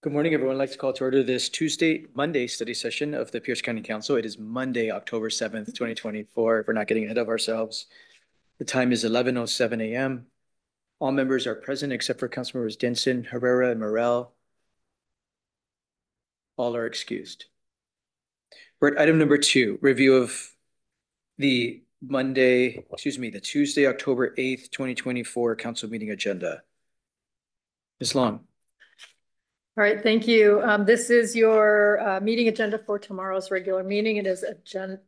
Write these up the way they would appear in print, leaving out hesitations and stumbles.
Good morning, everyone. I'd like to call to order this Monday study session of the Pierce County Council. It is Monday, October 7th, 2024. If we're not getting ahead of ourselves. The time is 11:07 a.m. All members are present except for Councilmembers Denson, Herrera, and Morel. All are excused. We're at item number 2, review of the Tuesday, October 8th, 2024 council meeting agenda. Ms. Long. All right, thank you. This is your meeting agenda for tomorrow's regular meeting. It is agenda.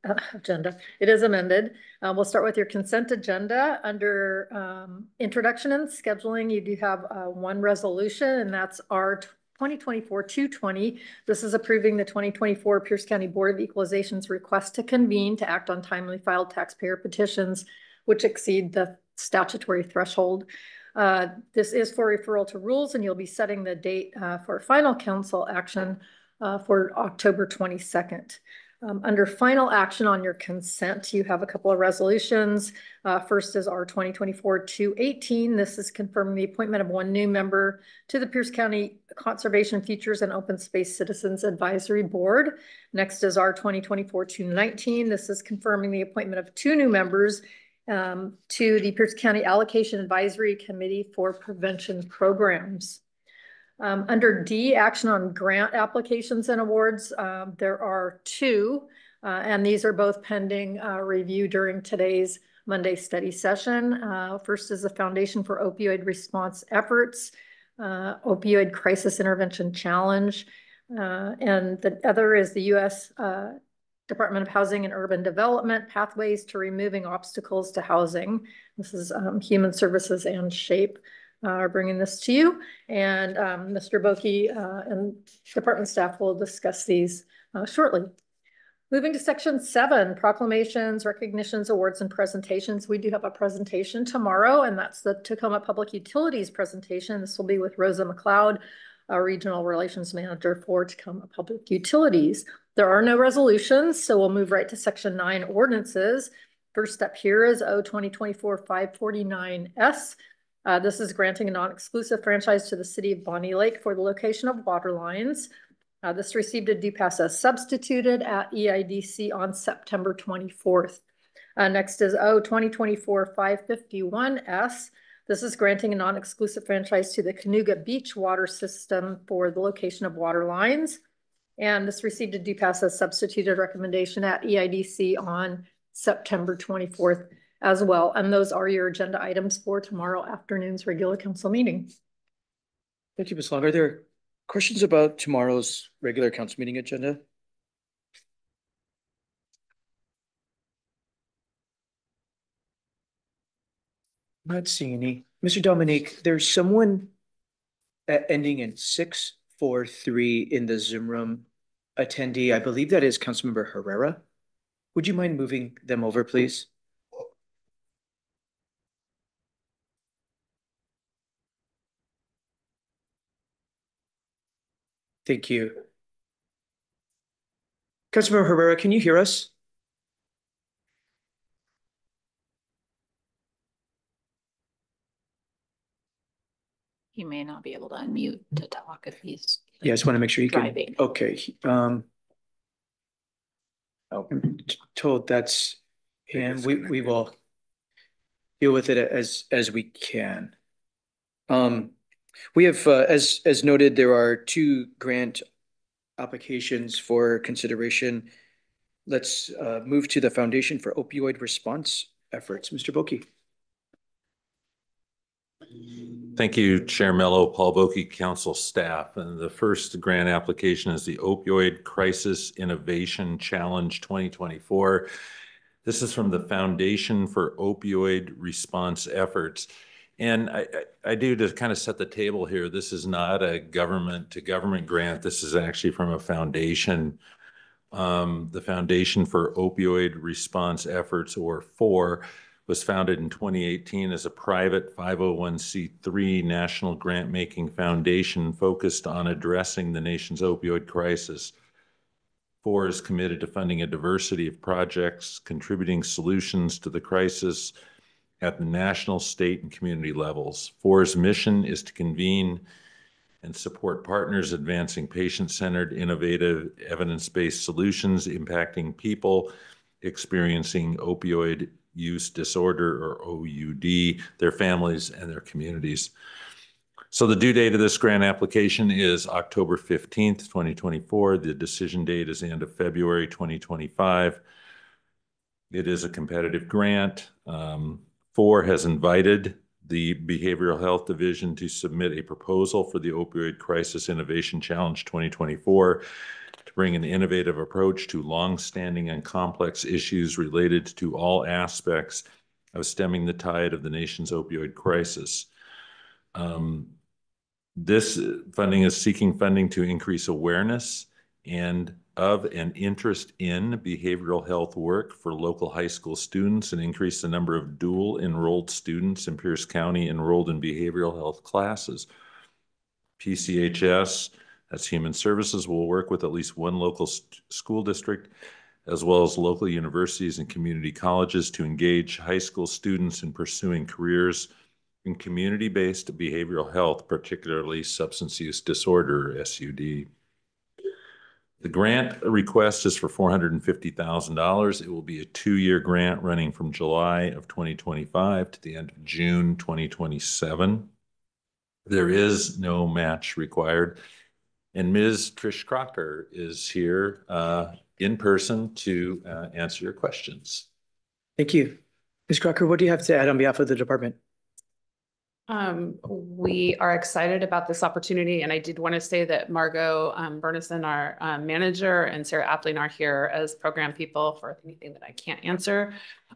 It is amended. We'll start with your consent agenda. Under introduction and scheduling, you do have one resolution, and that's our 2024-220. This is approving the 2024 Pierce County Board of Equalization's request to convene to act on timely filed taxpayer petitions, which exceed the statutory threshold. This is for referral to rules, and you'll be setting the date for final council action for October 22nd. Under final action on your consent, you have a couple of resolutions. First is our 2024-218. This is confirming the appointment of one new member to the Pierce County Conservation Features and Open Space Citizens Advisory Board. Next is our 2024-219. This is confirming the appointment of two new members to the Pierce County Allocation Advisory Committee for Prevention Programs. Under D, action on grant applications and awards, there are two, and these are both pending review during today's Monday study session. First is the Foundation for Opioid Response Efforts, Opioid Crisis Intervention Challenge, and the other is the U.S. Department of Housing and Urban Development, Pathways to Removing Obstacles to Housing. This is Human Services and SHAPE are bringing this to you. And Mr. Boki and department staff will discuss these shortly. Moving to section 7, proclamations, recognitions, awards, and presentations. We do have a presentation tomorrow, and that's the Tacoma Public Utilities presentation. This will be with Rosa McLeod, our Regional Relations Manager for Tacoma Public Utilities. There are no resolutions, so we'll move right to section 9, ordinances. First step here is O 2024-549S. This is granting a non-exclusive franchise to the city of Bonnie Lake for the location of water lines. This received a due pass as substituted at EIDC on September 24th. Next is O 2024-551S. This is granting a non-exclusive franchise to the Canoga Beach Water System for the location of water lines. And this received a due pass as substituted recommendation at EIDC on September 24th as well. And those are your agenda items for tomorrow afternoon's regular council meeting. Thank you, Ms. Long. Are there questions about tomorrow's regular council meeting agenda? I'm not seeing any. Mr. Dominique, there's someone ending in 643 in the Zoom room attendee. I believe that is Councilmember Herrera. Would you mind moving them over, please? Thank you. Councilmember Herrera, can you hear us? He may not be able to unmute to talk if he's yeah, I just want to make sure he driving. Can. Okay. I'm told that's and we will deal with it as we can. We have as noted, there are two grant applications for consideration. Let's move to the Foundation for Opioid Response Efforts. Mr. Boki. Thank you, Chair Mello, Paul Boki, council staff. And the first grant application is the Opioid Crisis Innovation Challenge 2024. This is from the Foundation for Opioid Response Efforts. And I do, to kind of set the table here, this is not a government to government grant. This is actually from a foundation, the Foundation for Opioid Response Efforts, or FOR, was founded in 2018 as a private 501c3 national grant-making foundation focused on addressing the nation's opioid crisis. FOR is committed to funding a diversity of projects, contributing solutions to the crisis at the national, state, and community levels. FOR's mission is to convene and support partners advancing patient-centered, innovative, evidence-based solutions impacting people experiencing opioid use disorder, or OUD, their families, and their communities. So the due date of this grant application is October 15th, 2024. The decision date is the end of February 2025. It is a competitive grant. FOR has invited the Behavioral Health Division to submit a proposal for the Opioid Crisis Innovation Challenge 2024 to bring an innovative approach to longstanding and complex issues related to all aspects of stemming the tide of the nation's opioid crisis. This funding is seeking funding to increase awareness and interest in behavioral health work for local high school students and increase the number of dual enrolled students in Pierce County enrolled in behavioral health classes. PCHS, that's Human Services, will work with at least one local school district as well as local universities and community colleges to engage high school students in pursuing careers in community-based behavioral health, particularly substance use disorder, SUD. The grant request is for $450,000. It will be a 2-year grant running from July of 2025 to the end of June 2027. There is no match required. And Ms. Trish Crocker is here in person to answer your questions. Thank you. Ms. Crocker, what do you have to add on behalf of the department? We are excited about this opportunity, and I did want to say that Margot Bernison, our manager, and Sarah Appling are here as program people for anything that I can't answer.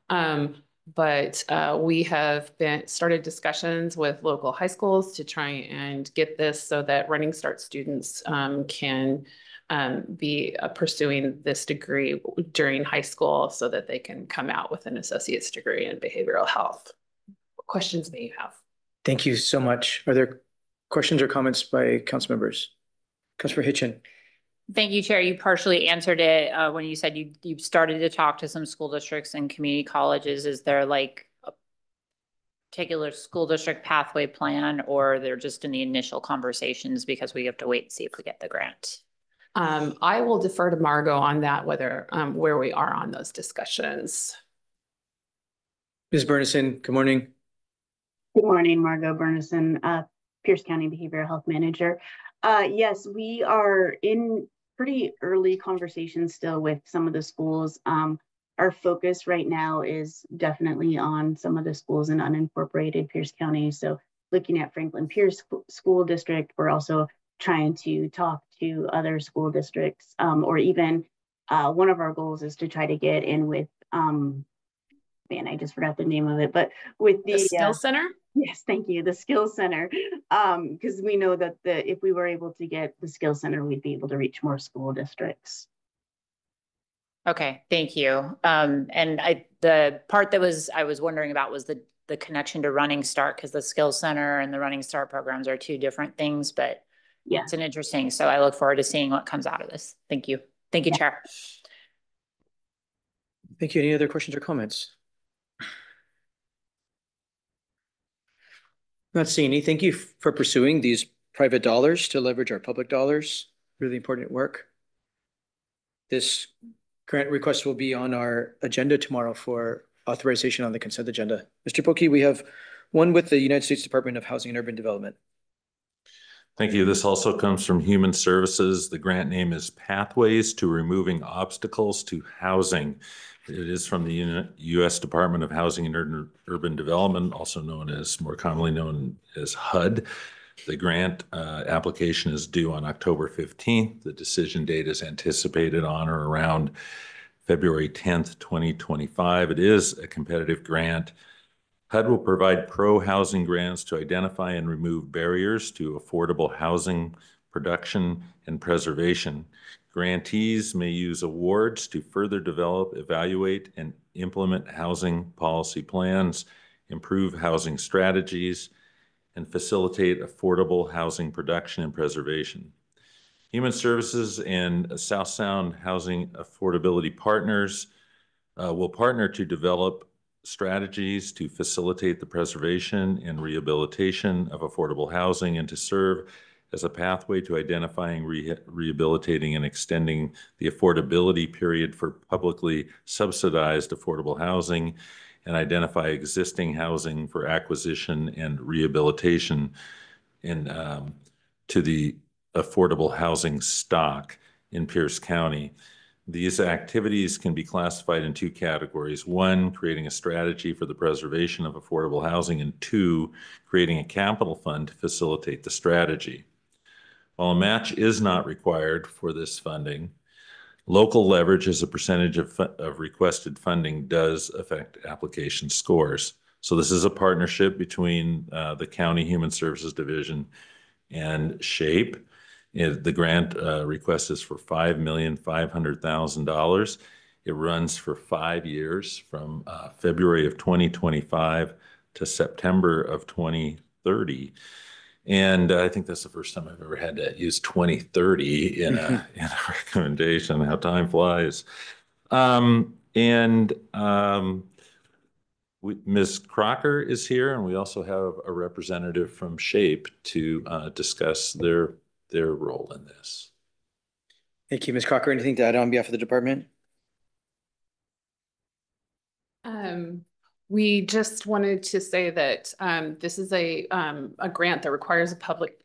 But we have started discussions with local high schools to try and get this so that Running Start students can be pursuing this degree during high school so that they can come out with an associate's degree in behavioral health. What questions may you have? Thank you so much. Are there questions or comments by council members? Councilor Hitchen. Thank you, Chair. You partially answered it when you said you've started to talk to some school districts and community colleges. Is there like a particular school district pathway plan, or they're just in the initial conversations because we have to wait and see if we get the grant? I will defer to Margot on that, whether where we are on those discussions. Ms. Bernison, good morning. Good morning, Margot Bernison, Pierce County Behavioral Health Manager. Yes, we are in pretty early conversations still with some of the schools. Our focus right now is definitely on some of the schools in unincorporated Pierce County. So looking at Franklin Pierce School District, we're also trying to talk to other school districts, or even one of our goals is to try to get in with, man, I just forgot the name of it, but with the Skills Center? Yes, thank you. The Skills Center, because we know that if we were able to get the Skills Center, we'd be able to reach more school districts. Okay, thank you. And the part that I was wondering about was the connection to Running Start, because the Skills Center and the Running Start programs are two different things, but yeah, it's an interesting. So I look forward to seeing what comes out of this. Thank you. Thank you, Chair. Thank you. Any other questions or comments? Not seeing any. Thank you for pursuing these private dollars to leverage our public dollars. Really important work. This grant request will be on our agenda tomorrow for authorization on the consent agenda. Mr. Pokey, we have one with the United States Department of Housing and Urban Development. Thank you. This also comes from Human Services. The grant name is Pathways to Removing Obstacles to Housing. It is from the U.S. Department of Housing and Urban Development, also more commonly known as HUD. The grant application is due on October 15th. The decision date is anticipated on or around February 10th, 2025. It is a competitive grant. HUD will provide pro-housing grants to identify and remove barriers to affordable housing production and preservation. Grantees may use awards to further develop, evaluate, and implement housing policy plans, improve housing strategies, and facilitate affordable housing production and preservation. Human Services and South Sound Housing Affordability Partners will partner to develop strategies to facilitate the preservation and rehabilitation of affordable housing and to serve as a pathway to identifying, rehabilitating, and extending the affordability period for publicly subsidized affordable housing, and identify existing housing for acquisition and rehabilitation to the affordable housing stock in Pierce County. These activities can be classified in two categories. One, creating a strategy for the preservation of affordable housing, and two, creating a capital fund to facilitate the strategy. While a match is not required for this funding, local leverage as a percentage of requested funding does affect application scores. So this is a partnership between the County Human Services Division and SHAPE. The grant request is for $5,500,000. It runs for 5 years from February of 2025 to September of 2030. And I think that's the first time I've ever had to use 2030 in a recommendation. How time flies. Ms. Crocker is here, and we also have a representative from SHAPE to discuss their role in this. Thank you, Ms. Crocker. Anything to add on behalf of the department? We just wanted to say that this is a grant that requires a public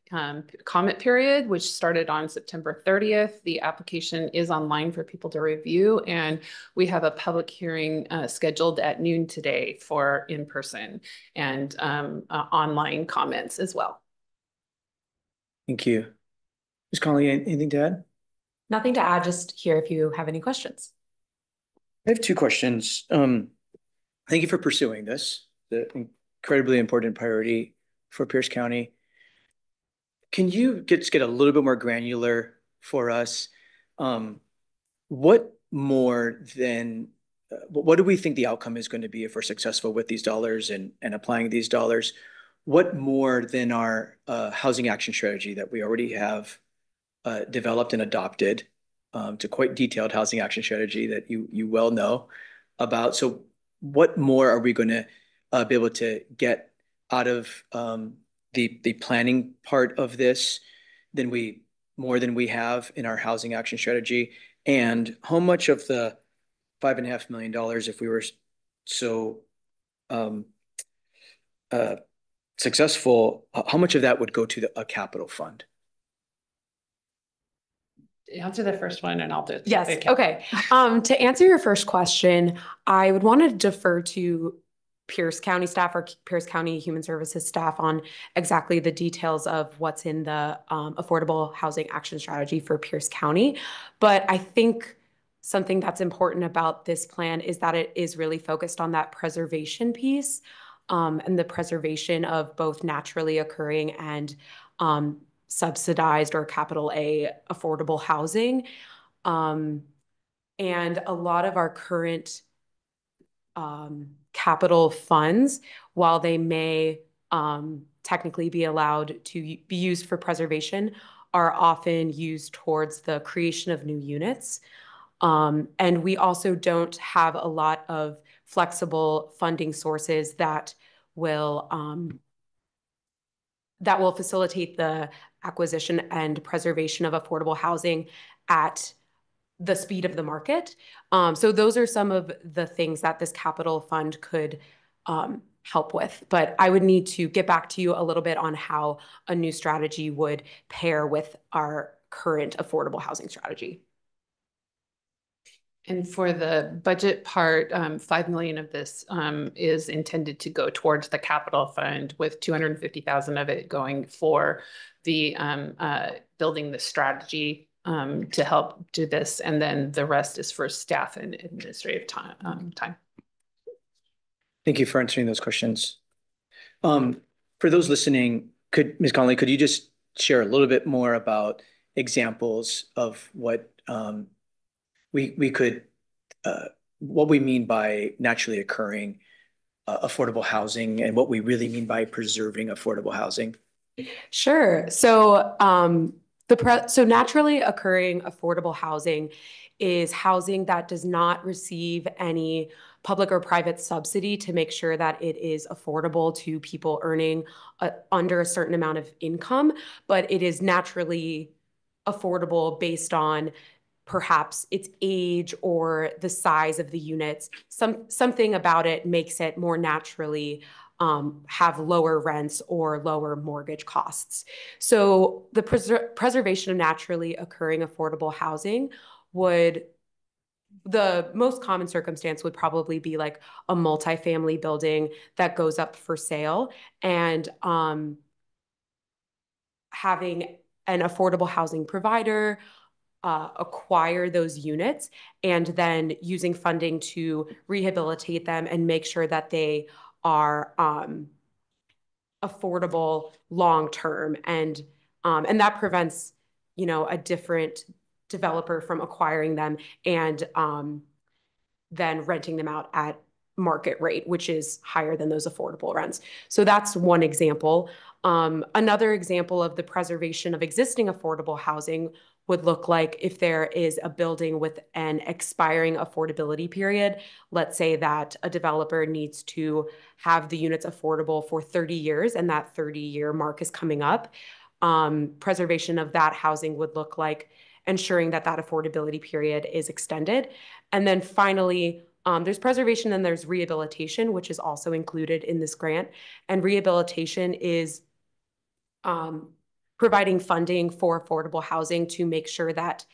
comment period, which started on September 30th. The application is online for people to review, and we have a public hearing scheduled at noon today for in-person and online comments as well. Thank you. Ms. Conley, anything to add? Nothing to add, just here if you have any questions. I have two questions. Thank you for pursuing this, the incredibly important priority for Pierce County. Can you get a little bit more granular for us? What more than what do we think the outcome is going to be if we're successful with these dollars and applying these dollars? What more than our housing action strategy that we already have developed and adopted to quite detailed housing action strategy that you well know about? So what more are we going to be able to get out of the planning part of this more than we have in our housing action strategy? And how much of the $5.5 million, if we were so successful, how much of that would go to a capital fund? Answer the first one and I'll do it. Yes. Okay. To answer your first question, I would want to defer to Pierce County staff or Pierce County Human Services staff on exactly the details of what's in the affordable housing action strategy for Pierce County. But I think something that's important about this plan is that it is really focused on that preservation piece and the preservation of both naturally occurring and subsidized or capital A affordable housing. And a lot of our current capital funds, while they may technically be allowed to be used for preservation, are often used towards the creation of new units. And we also don't have a lot of flexible funding sources that will facilitate the acquisition and preservation of affordable housing at the speed of the market. So those are some of the things that this capital fund could help with. But I would need to get back to you a little bit on how a new strategy would pair with our current affordable housing strategy. And for the budget part, 5 million of this is intended to go towards the capital fund, with 250,000 of it going for the building the strategy to help do this. And then the rest is for staff and administrative time. Thank you for answering those questions. For those listening, Ms. Conley, could you just share a little bit more about examples of what what we mean by naturally occurring affordable housing and what we really mean by preserving affordable housing? Sure. So so naturally occurring affordable housing is housing that does not receive any public or private subsidy to make sure that it is affordable to people earning under a certain amount of income, but it is naturally affordable based on perhaps its age or the size of the units. Something about it makes it more naturally have lower rents or lower mortgage costs. So the preservation of naturally occurring affordable housing the most common circumstance would probably be like a multifamily building that goes up for sale, and having an affordable housing provider acquire those units and then using funding to rehabilitate them and make sure that they are affordable long-term, and that prevents, a different developer from acquiring them and then renting them out at market rate, which is higher than those affordable rents. So that's one example. Another example of the preservation of existing affordable housing would look like if there is a building with an expiring affordability period. Let's say that a developer needs to have the units affordable for 30 years and that 30-year mark is coming up. Preservation of that housing would look like ensuring that that affordability period is extended. And then finally, there's preservation and there's rehabilitation, which is also included in this grant. And rehabilitation is providing funding for affordable housing to make sure that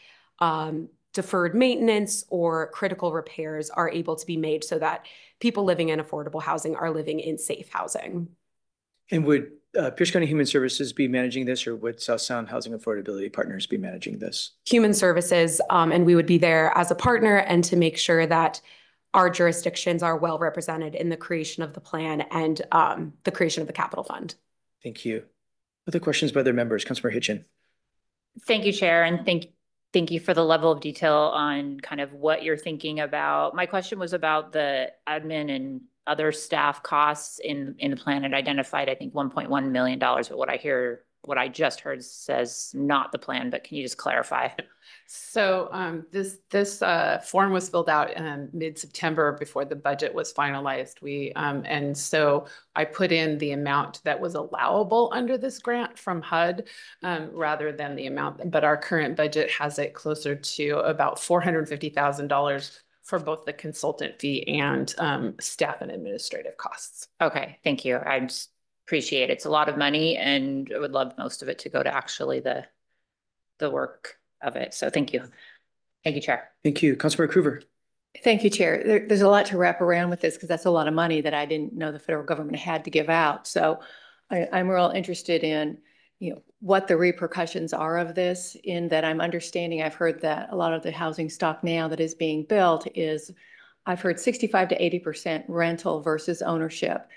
deferred maintenance or critical repairs are able to be made so that people living in affordable housing are living in safe housing. And would Pierce County Human Services be managing this, or would South Sound Housing Affordability Partners be managing this? Human Services, and we would be there as a partner and to make sure that our jurisdictions are well represented in the creation of the plan and the creation of the capital fund. Thank you. Other questions by other members? Councilmember Hitchin. Thank you, Chair, and thank you for the level of detail on kind of what you're thinking about. My question was about the admin and other staff costs in the plan. It identified, I think, $1.1 million, but what I just heard says not the plan, but can you just clarify? So this form was filled out in mid-September before the budget was finalized. And so I put in the amount that was allowable under this grant from HUD rather than the amount, but our current budget has it closer to about $450,000 for both the consultant fee and staff and administrative costs. Okay, thank you. I just appreciate it. It's a lot of money and I would love most of it to go to actually the work of it. So thank you. Thank you, Chair. Thank you. Councilmember Cruver. Thank you, Chair. There's a lot to wrap around with this because that's a lot of money that I didn't know the federal government had to give out. So I'm real interested in, what the repercussions are of this, in that I'm understanding, I've heard that a lot of the housing stock now that is being built is, I've heard 65 to 80% rental versus ownership.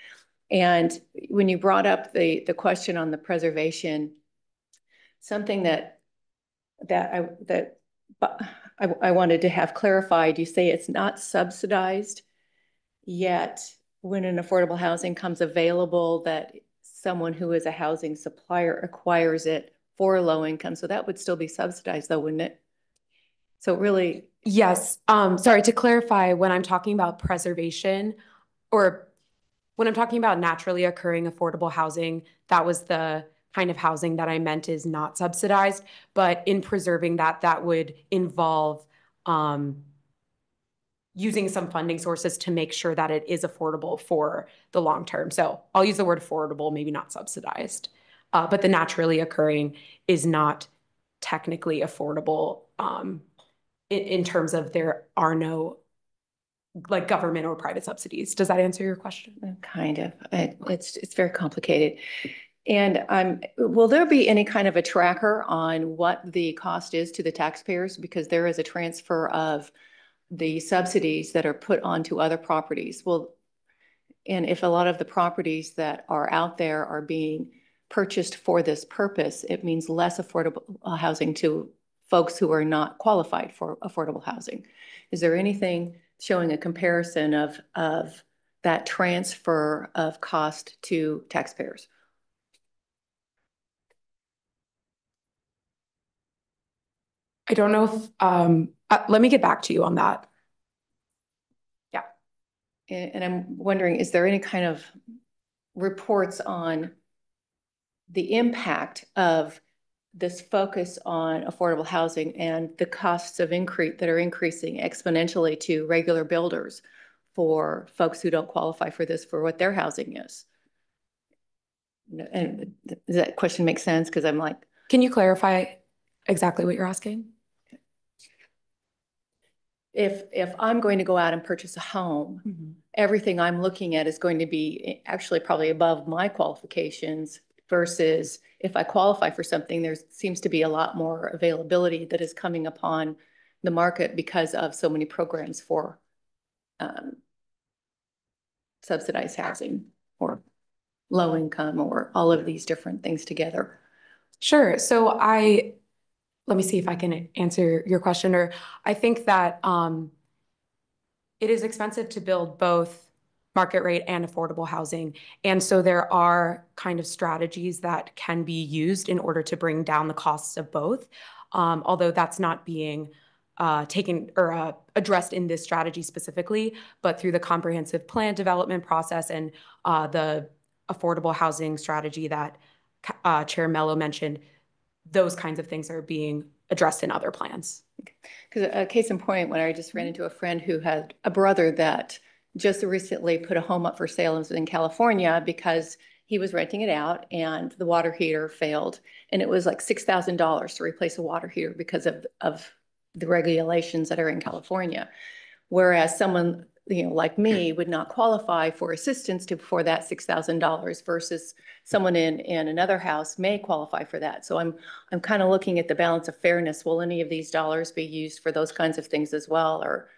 And when you brought up the question on the preservation, something that I wanted to have clarified, you say it's not subsidized, yet when an affordable housing comes available, that someone who is a housing supplier acquires it for low income. So that would still be subsidized though, wouldn't it? So really. Yes. Sorry, to clarify, when I'm talking about preservation or when I'm talking about naturally occurring affordable housing, that was the kind of housing that I meant is not subsidized, but in preserving that would involve using some funding sources to make sure that it is affordable for the long term. So I'll use the word affordable, maybe not subsidized, but the naturally occurring is not technically affordable in terms of there are no like government or private subsidies. Does that answer your question? Kind of. It's very complicated. And will there be any kind of a tracker on what the cost is to the taxpayers? Because there is a transfer of the subsidies that are put onto other properties. Well, and if a lot of the properties that are out there are being purchased for this purpose, it means less affordable housing to folks who are not qualified for affordable housing. Is there anything showing a comparison of that transfer of cost to taxpayers? I don't know if, let me get back to you on that. Yeah. and I'm wondering, is there any kind of reports on the impact of this focus on affordable housing and the costs of increase that are increasing exponentially to regular builders for folks who don't qualify for this for what their housing is? And does that question make sense? Because I'm like, Can you clarify exactly what you're asking? if I'm going to go out and purchase a home, everything I'm looking at is going to be actually probably above my qualifications versus if I qualify for something, there seems to be a lot more availability that is coming upon the market because of so many programs for subsidized housing or low income or all of these different things together. Sure. So let me see if I can answer your question. Or I think that it is expensive to build both market rate and affordable housing. And so there are kind of strategies that can be used in order to bring down the costs of both. Although that's not being taken or addressed in this strategy specifically, but through the comprehensive plan development process and the affordable housing strategy that Chair Mello mentioned, those kinds of things are being addressed in other plans. Because a case in point, when I just ran into a friend who had a brother that just recently put a home up for sale in California because he was renting it out and the water heater failed. And it was like $6,000 to replace a water heater because of the regulations that are in California. Whereas someone, like me would not qualify for assistance for that $6,000 versus someone in another house may qualify for that. So I'm kind of looking at the balance of fairness. Will any of these dollars be used for those kinds of things as well? Or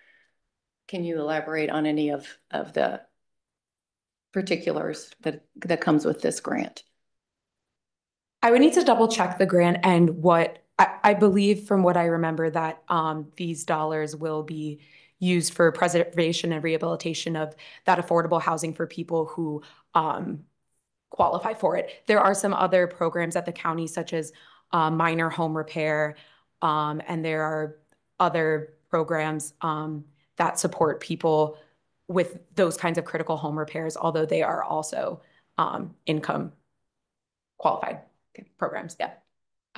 can you elaborate on any of the particulars that comes with this grant? I would need to double check the grant and what I believe from what I remember that these dollars will be used for preservation and rehabilitation of that affordable housing for people who qualify for it. There are some other programs at the county, such as minor home repair, and there are other programs that support people with those kinds of critical home repairs, although they are also income qualified programs. Yeah.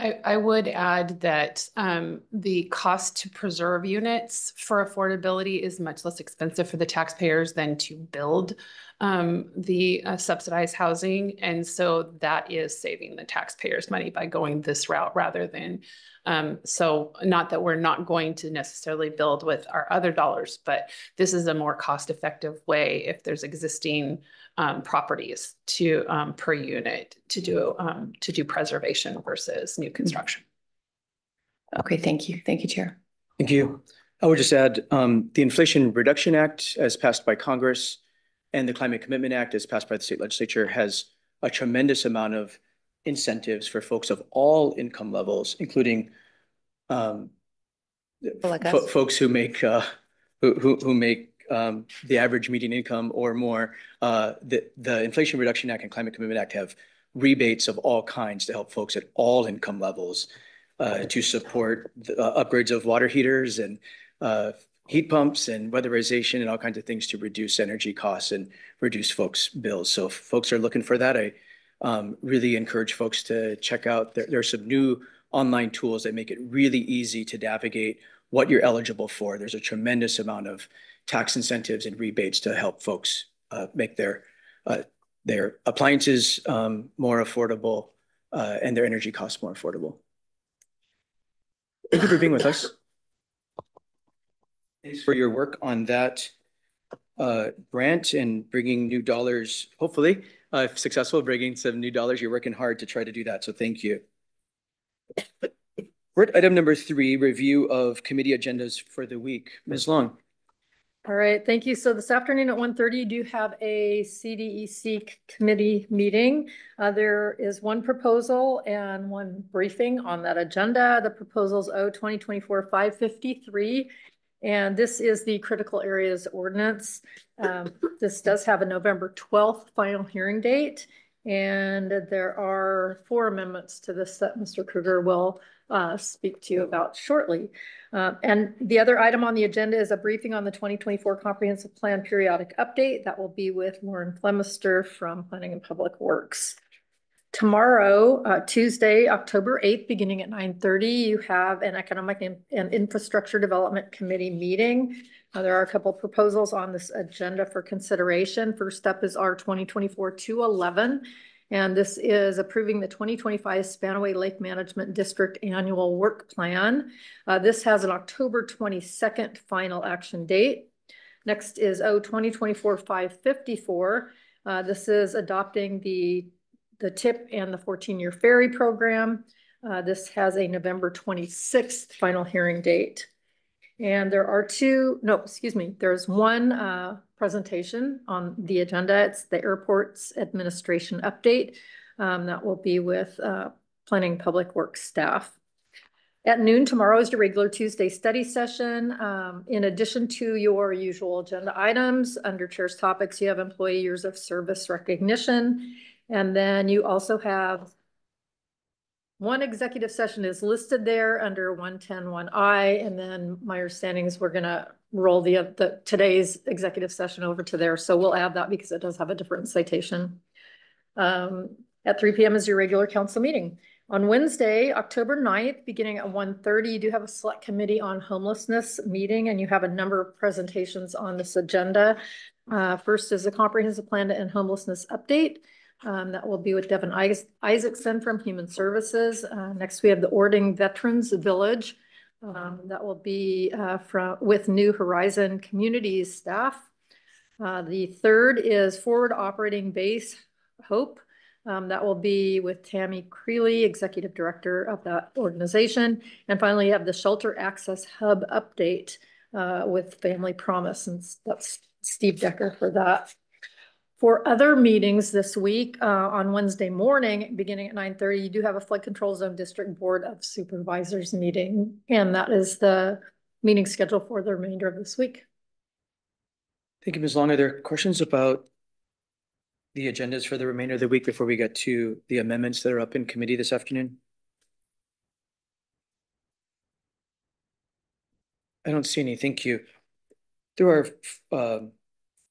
I would add that the cost to preserve units for affordability is much less expensive for the taxpayers than to build the subsidized housing. And so that is saving the taxpayers money by going this route rather than, so not that we're not going to necessarily build with our other dollars, but this is a more cost-effective way if there's existing properties to per unit to do preservation versus new construction. Okay, thank you. Thank you, Chair. Thank you. I would just add the Inflation Reduction Act, as passed by Congress, and the Climate Commitment Act, as passed by the state legislature, has a tremendous amount of incentives for folks of all income levels, including Like us. folks who make who make the average median income or more. The Inflation Reduction Act and Climate Commitment Act have rebates of all kinds to help folks at all income levels to support the upgrades of water heaters and heat pumps and weatherization and all kinds of things to reduce energy costs and reduce folks' bills. So if folks are looking for that, I really encourage folks to check out. There are some new online tools that make it really easy to navigate what you're eligible for. There's a tremendous amount of tax incentives and rebates to help folks make their appliances more affordable and their energy costs more affordable. Thank you for being with us. Thanks for your work on that grant and bringing new dollars, hopefully, if successful, bringing some new dollars. You're working hard to try to do that, so thank you. We're at item number 3, review of committee agendas for the week. Ms. Long. All right, thank you. So this afternoon at 1:30, you do have a CDEC committee meeting. There is one proposal and one briefing on that agenda. The proposal is O-2024-553, and this is the critical areas ordinance. This does have a November 12th final hearing date, And there are 4 amendments to this that Mr. Kruger will speak to you about shortly. And the other item on the agenda is a briefing on the 2024 Comprehensive Plan Periodic Update. That will be with Lauren Flemister from Planning and Public Works. Tomorrow, Tuesday, October 8th, beginning at 9:30, you have an Economic and Infrastructure Development Committee meeting. There are a couple of proposals on this agenda for consideration. First up is our 2024-211, and this is approving the 2025 Spanaway Lake Management District Annual Work Plan. This has an October 22nd final action date. Next is 2024-554. This is adopting the TIP and the 14-year ferry program. This has a November 26th final hearing date. And there are there's one presentation on the agenda. It's the Airports Administration Update. That will be with Planning Public Works staff. At noon tomorrow is your regular Tuesday study session. In addition to your usual agenda items, under Chair's Topics, you have employee years of service recognition. And then you also have one executive session is listed there under 110(1)I, and then my understanding is we're gonna roll the today's executive session over to there. So we'll add that because it does have a different citation. At 3 p.m. is your regular council meeting. On Wednesday, October 9th, beginning at 1:30, you do have a select committee on homelessness meeting, and you have a number of presentations on this agenda. First is a comprehensive plan to end homelessness update. That will be with Devin Isaacson from Human Services. Next, we have the Ording Veterans Village. That will be with New Horizon Communities staff. The third is Forward Operating Base Hope. That will be with Tammy Creeley, Executive Director of that organization. And finally, you have the Shelter Access Hub update with Family Promise, and that's Steve Decker for that. For other meetings this week, on Wednesday morning, beginning at 9:30, you do have a Flood Control Zone District Board of Supervisors meeting, and that is the meeting schedule for the remainder of this week. Thank you, Ms. Long. Are there questions about the agendas for the remainder of the week before we get to the amendments that are up in committee this afternoon? I don't see any. Thank you. There are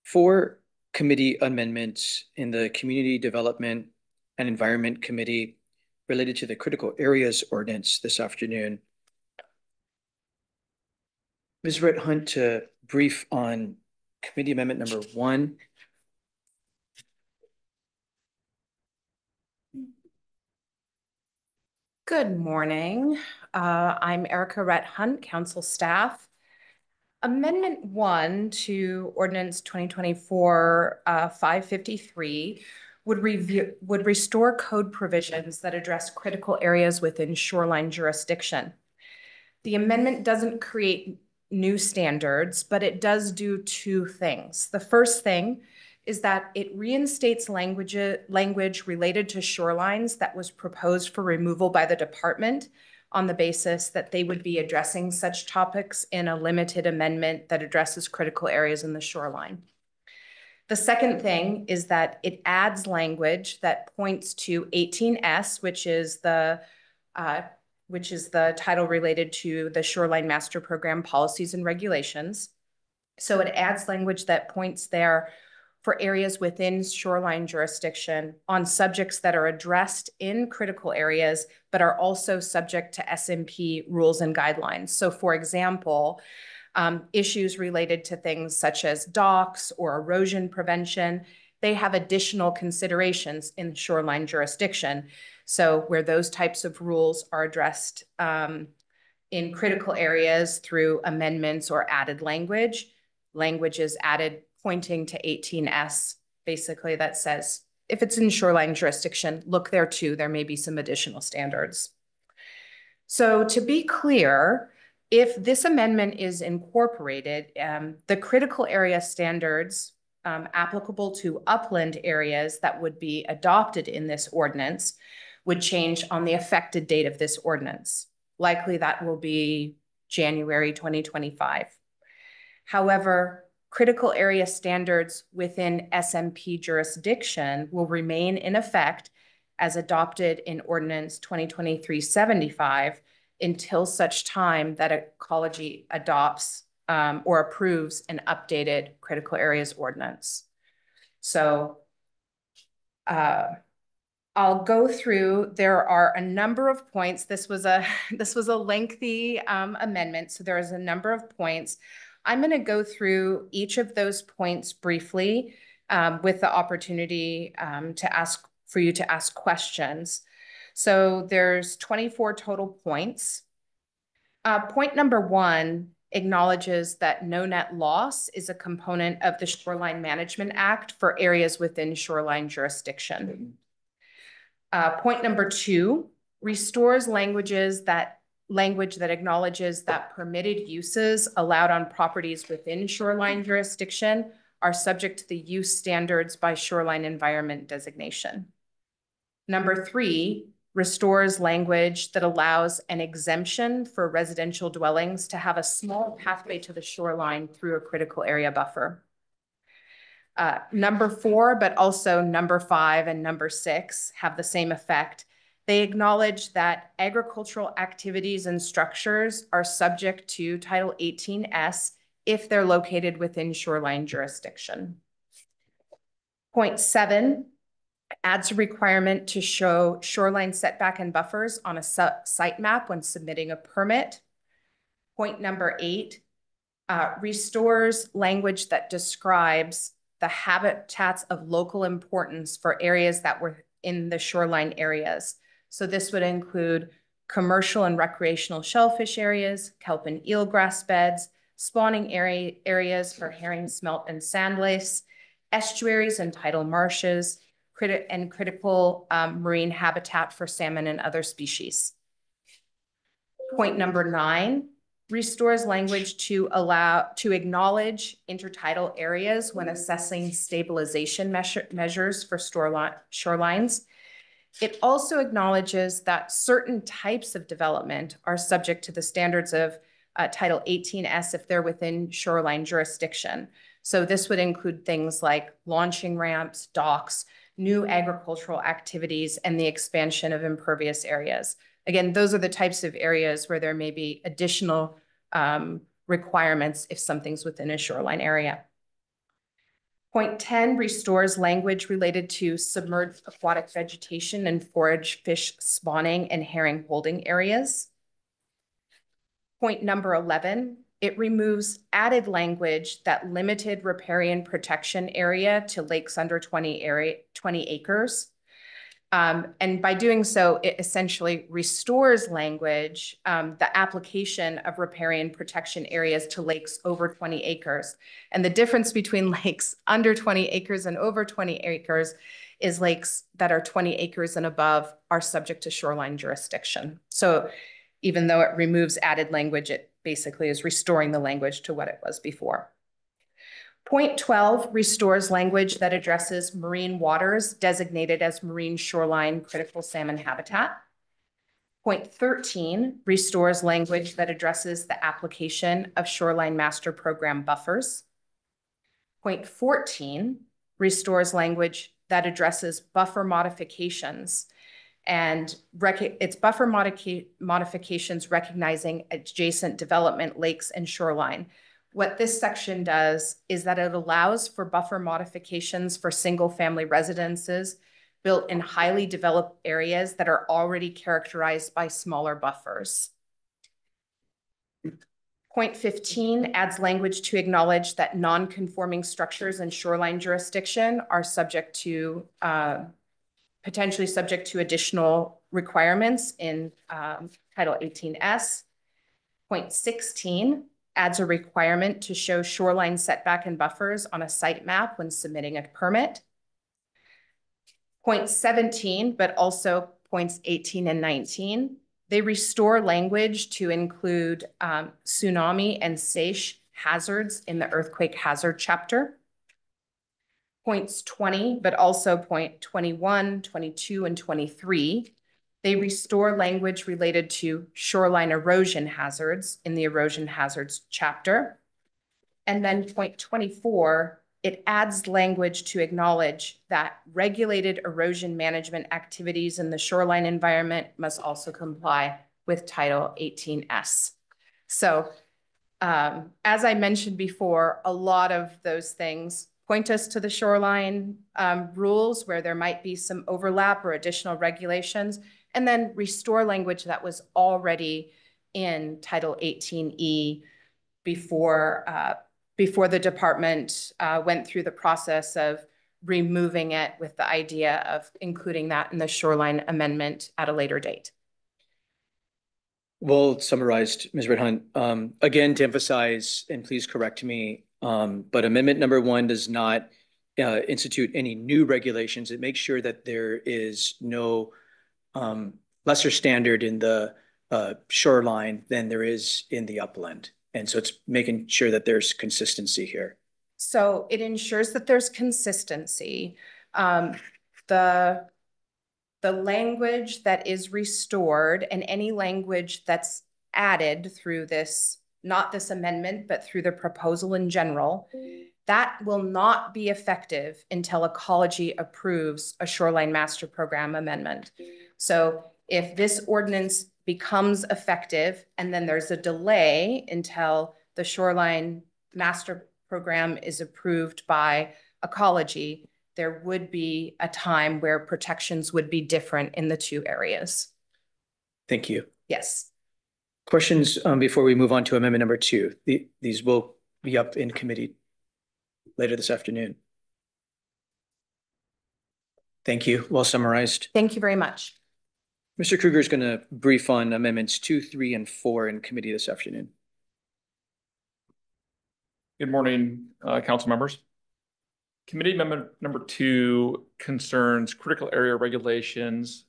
4 committee amendments in the Community Development and Environment Committee related to the Critical Areas Ordinance this afternoon. Ms. Rhett Hunt to brief on committee amendment number 1. Good morning. I'm Erica Rhett Hunt, council staff. Amendment 1 to Ordinance 2024-553 would restore code provisions that address critical areas within shoreline jurisdiction. The amendment doesn't create new standards, but it does do 2 things. The first thing is that it reinstates language related to shorelines that was proposed for removal by the department on the basis that they would be addressing such topics in a limited amendment that addresses critical areas in the shoreline. The second thing is that it adds language that points to 18S, which is the title related to the Shoreline Master Program policies and regulations. So it adds language that points there for areas within shoreline jurisdiction on subjects that are addressed in critical areas, but are also subject to SMP rules and guidelines. So for example, issues related to things such as docks or erosion prevention, they have additional considerations in shoreline jurisdiction. So where those types of rules are addressed in critical areas through amendments or added language is added pointing to 18S, basically that says, if it's in shoreline jurisdiction, look there too, there may be some additional standards. So to be clear, if this amendment is incorporated, the critical area standards applicable to upland areas that would be adopted in this ordinance would change on the effective date of this ordinance. Likely that will be January 2025. However, critical area standards within SMP jurisdiction will remain in effect as adopted in Ordinance 2023-75 until such time that Ecology adopts or approves an updated critical areas ordinance. So I'll go through. There are a number of points. This was a lengthy amendment, so there is a number of points. I'm going to go through each of those points briefly with the opportunity for you to ask questions. So there's 24 total points. Point number 1 acknowledges that no net loss is a component of the Shoreline Management Act for areas within shoreline jurisdiction. Point number 2 restores language that acknowledges that permitted uses allowed on properties within shoreline jurisdiction are subject to the use standards by Shoreline Environment Designation. Number 3 restores language that allows an exemption for residential dwellings to have a small pathway to the shoreline through a critical area buffer. Number 4, but also number 5 and number 6 have the same effect. They acknowledge that agricultural activities and structures are subject to Title 18S if they're located within shoreline jurisdiction. Point 7 adds a requirement to show shoreline setback and buffers on a site map when submitting a permit. Point number 8 restores language that describes the habitats of local importance for areas that were in the shoreline areas. So this would include commercial and recreational shellfish areas, kelp and eelgrass beds, spawning areas for herring, smelt, and sand lace, estuaries and tidal marshes, critical marine habitat for salmon and other species. Point number 9 restores language to acknowledge intertidal areas when assessing stabilization measures for shorelines. It also acknowledges that certain types of development are subject to the standards of Title 18S if they're within shoreline jurisdiction. So this would include things like launching ramps, docks, new agricultural activities, and the expansion of impervious areas. Again, those are the types of areas where there may be additional requirements if something's within a shoreline area. Point 10 restores language related to submerged aquatic vegetation and forage fish spawning and herring holding areas. Point number 11, it removes added language that limited riparian protection area to lakes under 20 acres. And by doing so, it essentially restores language, the application of riparian protection areas to lakes over 20 acres. And the difference between lakes under 20 acres and over 20 acres is lakes that are 20 acres and above are subject to shoreline jurisdiction. So even though it removes added language, it basically is restoring the language to what it was before. Point 12 restores language that addresses marine waters designated as marine shoreline critical salmon habitat. Point 13 restores language that addresses the application of Shoreline Master Program buffers. Point 14 restores language that addresses buffer modifications, and it's buffer modifications recognizing adjacent development, lakes, and shoreline. What this section does is that it allows for buffer modifications for single-family residences built in highly developed areas that are already characterized by smaller buffers. Point 15 adds language to acknowledge that non-conforming structures in shoreline jurisdiction are subject to, potentially subject to additional requirements in Title 18S. Point 16 adds a requirement to show shoreline setback and buffers on a site map when submitting a permit. Point 17, but also points 18 and 19, they restore language to include tsunami and SAISH hazards in the earthquake hazard chapter. Points 20, but also point 21, 22, and 23, they restore language related to shoreline erosion hazards in the erosion hazards chapter. And then point 24, it adds language to acknowledge that regulated erosion management activities in the shoreline environment must also comply with Title 18S. So as I mentioned before, a lot of those things point us to the shoreline rules where there might be some overlap or additional regulations, and then restore language that was already in Title 18E before the department went through the process of removing it with the idea of including that in the shoreline amendment at a later date. Well summarized, Ms. Redhunt. Again, to emphasize, and please correct me, but amendment number 1 does not institute any new regulations. It makes sure that there is no lesser standard in the shoreline than there is in the upland. And so it's making sure that there's consistency here. So it ensures that there's consistency. The language that is restored and any language that's added through this, not this amendment, but through the proposal in general, that will not be effective until Ecology approves a Shoreline Master Program amendment. So if this ordinance becomes effective and then there's a delay until the Shoreline Master Program is approved by Ecology, there would be a time where protections would be different in the two areas. Thank you. Yes. Questions before we move on to amendment number 2? These will be up in committee later this afternoon. Thank you. Well summarized. Thank you very much. Mr. Kruger is going to brief on amendments 2, 3, and 4 in committee this afternoon. Good morning, council members. Committee amendment number 2 concerns critical area regulations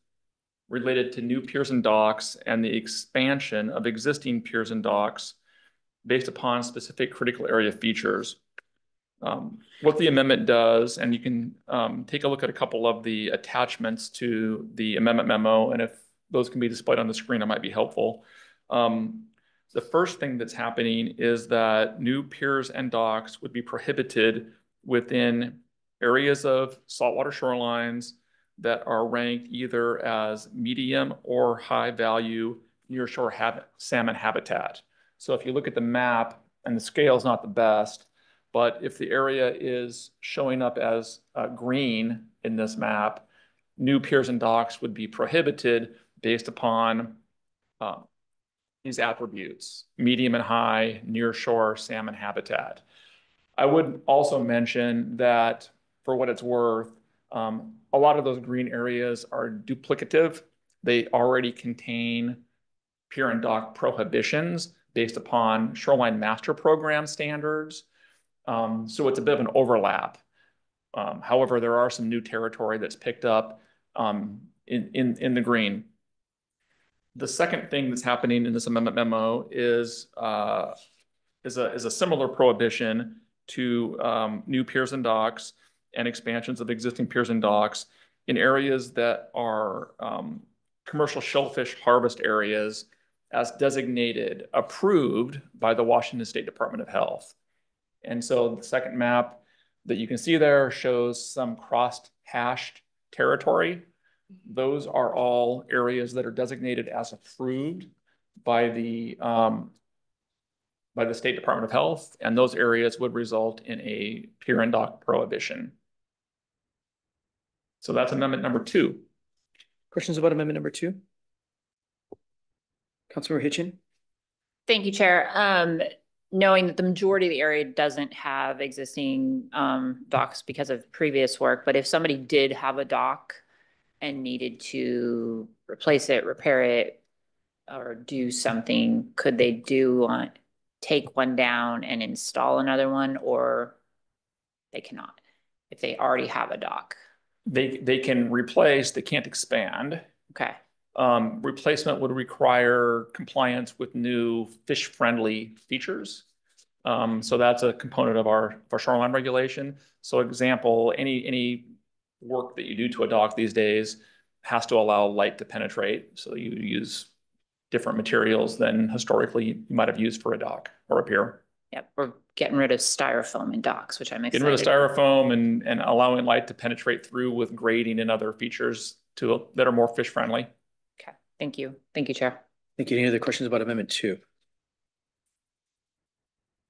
related to new piers and docks and the expansion of existing piers and docks based upon specific critical area features. What the amendment does, and you can take a look at a couple of the attachments to the amendment memo, and if those can be displayed on the screen, it might be helpful. The first thing that's happening is that new piers and docks would be prohibited within areas of saltwater shorelines that are ranked either as medium or high value nearshore salmon habitat. So if you look at the map, and the scale is not the best, but if the area is showing up as green in this map, new piers and docks would be prohibited based upon these attributes: medium and high nearshore salmon habitat. I would also mention that, for what it's worth, a lot of those green areas are duplicative. They already contain pier and dock prohibitions based upon Shoreline Master Program standards. So it's a bit of an overlap. However, there are some new territory that's picked up in the green. The second thing that's happening in this amendment memo is a similar prohibition to new piers and docks and expansions of existing piers and docks in areas that are commercial shellfish harvest areas as designated, approved by the Washington State Department of Health. And so the second map that you can see there shows some cross-hashed territory. Those are all areas that are designated as approved by the State Department of Health, and those areas would result in a pier and dock prohibition. So that's amendment number 2. Questions about amendment number 2? Councilmember Hitchin? Thank you, Chair. Knowing that the majority of the area doesn't have existing docks because of previous work, but if somebody did have a dock and needed to replace it, repair it, or do something, could they take one down and install another one, or they cannot if they already have a dock? They can replace, they can't expand. Okay. Replacement would require compliance with new fish-friendly features. So that's a component of our shoreline regulation. So example, any work that you do to a dock these days has to allow light to penetrate. So you use different materials than historically you might have used for a dock or a pier. Yep, we're getting rid of styrofoam in docks, which I'm Getting rid of excited. styrofoam and allowing light to penetrate through with grading and other features that are more fish friendly. Okay, thank you. Thank you, Chair. Thank you. Any other questions about Amendment 2?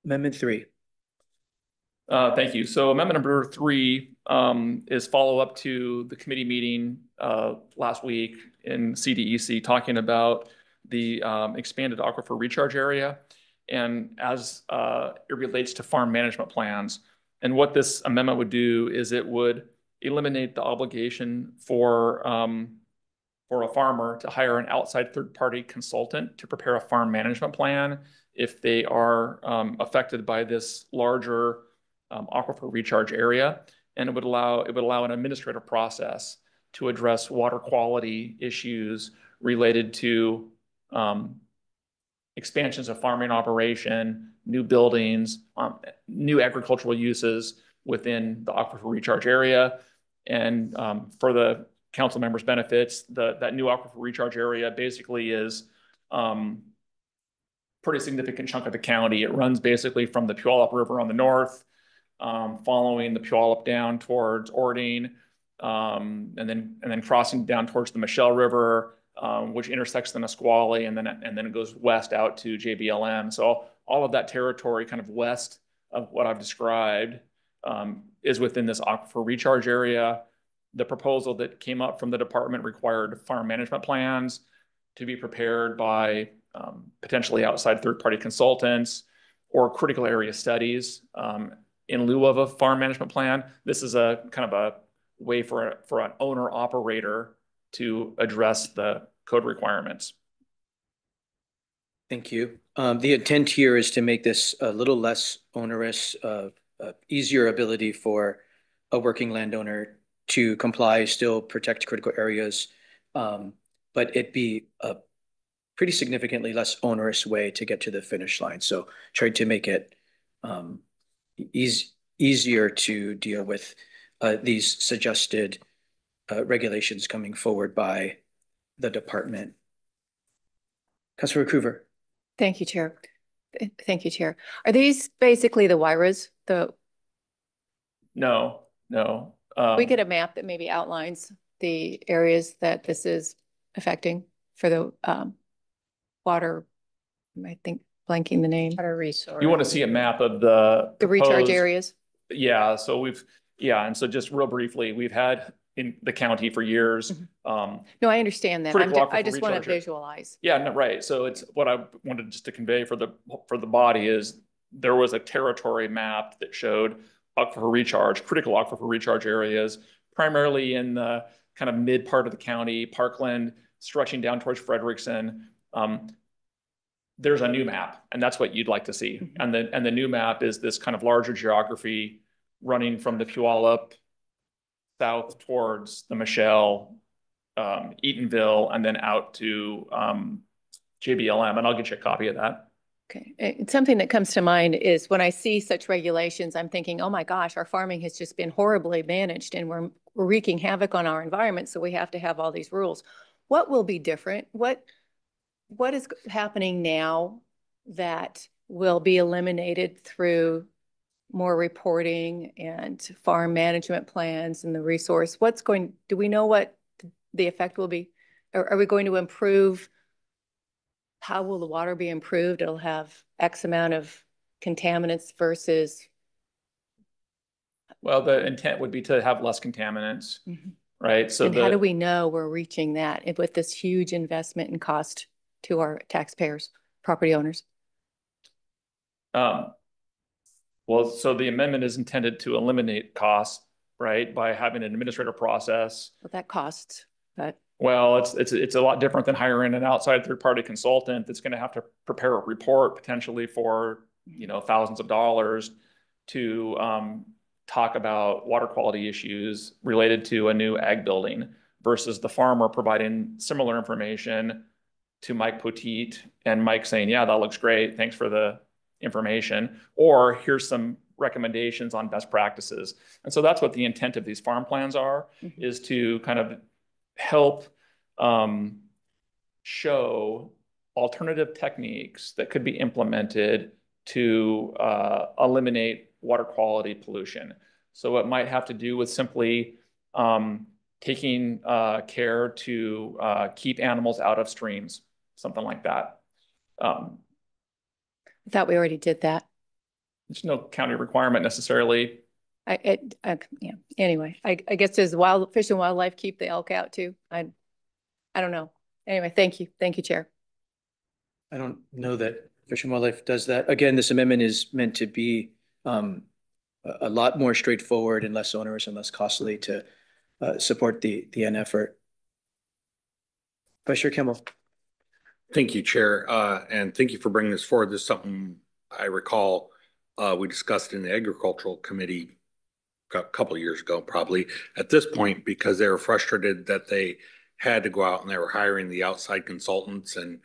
Amendment 3. Thank you. So amendment number 3 is follow up to the committee meeting last week in CDEC talking about the expanded aquifer recharge area and as it relates to farm management plans. And what this amendment would do is it would eliminate the obligation for a farmer to hire an outside third-party consultant to prepare a farm management plan if they are affected by this larger aquifer recharge area, and it would allow an administrative process to address water quality issues related to expansions of farming operation, new buildings, new agricultural uses within the aquifer recharge area. And for the council members' benefits, that new aquifer recharge area basically is pretty significant chunk of the county. It runs basically from the Puyallup River on the north, following the Puyallup down towards Ording, and then crossing down towards the Michelle River, which intersects the Nisqually, and then it goes west out to JBLM. So all of that territory, kind of west of what I've described, is within this aquifer recharge area. The proposal that came up from the department required farm management plans to be prepared by potentially outside third-party consultants or critical area studies. In lieu of a farm management plan, this is a kind of a way for an owner operator to address the code requirements. Thank you. The intent here is to make this a little less onerous, easier ability for a working landowner to comply, still protect critical areas, but it be a pretty significantly less onerous way to get to the finish line. So trying to make it easier to deal with these suggested regulations coming forward by the department. Councilor Coover. Thank you, Chair. Thank you, Chair. Are these basically the WIRAs? No. We get a map that maybe outlines the areas that this is affecting for the water, I think blanking the name. Water resource. You want to see a map of the recharge areas? Yeah, so and so just real briefly, we've had in the county for years. No, I understand that. I just want to visualize. Yeah, no, right. So it's what I wanted just to convey for the body is there was a territory map that showed critical aquifer recharge areas, primarily in the kind of mid part of the county, Parkland, stretching down towards Frederickson. There's a new map, and that's what you'd like to see. And the new map is this kind of larger geography running from the Puyallup south towards the Michelle, Eatonville, and then out to JBLM. And I'll get you a copy of that. Okay. And something that comes to mind is when I see such regulations, I'm thinking, oh my gosh, our farming has just been horribly managed and we're wreaking havoc on our environment. So we have to have all these rules. What will be different? What is happening now that will be eliminated through more reporting and farm management plans and the resource? Do we know what the effect will be? Are we going to improve? How will the water be improved? It'll have X amount of contaminants versus. Well, the intent would be to have less contaminants, right? So how do we know we're reaching that with this huge investment and cost to our taxpayers, property owners? Well, so the amendment is intended to eliminate costs, right, by having an administrative process. But that costs, but. Well, it's a lot different than hiring an outside third-party consultant that's going to have to prepare a report potentially for, thousands of dollars to talk about water quality issues related to a new ag building versus the farmer providing similar information to Mike Poteet and Mike saying, yeah, that looks great. Thanks for the information. Or here's some recommendations on best practices. And so that's what the intent of these farm plans are, is to kind of help show alternative techniques that could be implemented to eliminate water quality pollution. So it might have to do with simply taking care to keep animals out of streams, something like that. I thought we already did that. There's no county requirement necessarily. Yeah. Anyway, I guess does Fish and Wildlife keep the elk out too? I don't know. Anyway, thank you. Thank you, Chair. I don't know that Fish and Wildlife does that. Again, this amendment is meant to be a lot more straightforward and less onerous and less costly to support the N effort. Vice Chair Kimball. Thank you, Chair, and thank you for bringing this forward. This is something I recall we discussed in the Agricultural Committee a couple of years ago, probably at this point, because they were frustrated that they had to go out and they were hiring the outside consultants, and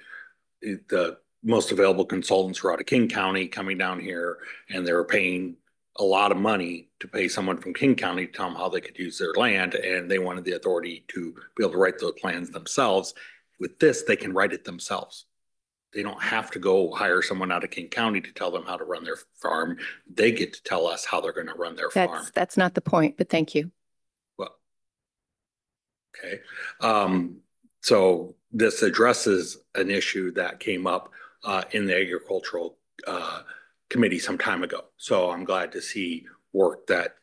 the most available consultants were out of King County coming down here, and they were paying a lot of money to pay someone from King County to tell them how they could use their land, and they wanted the authority to be able to write those plans themselves. With this, they can write it themselves. They don't have to go hire someone out of King County to tell them how to run their farm. They get to tell us how they're going to run their farm. That's not the point, but thank you. Well, okay. So this addresses an issue that came up in the Agricultural Committee some time ago. So I'm glad to see work that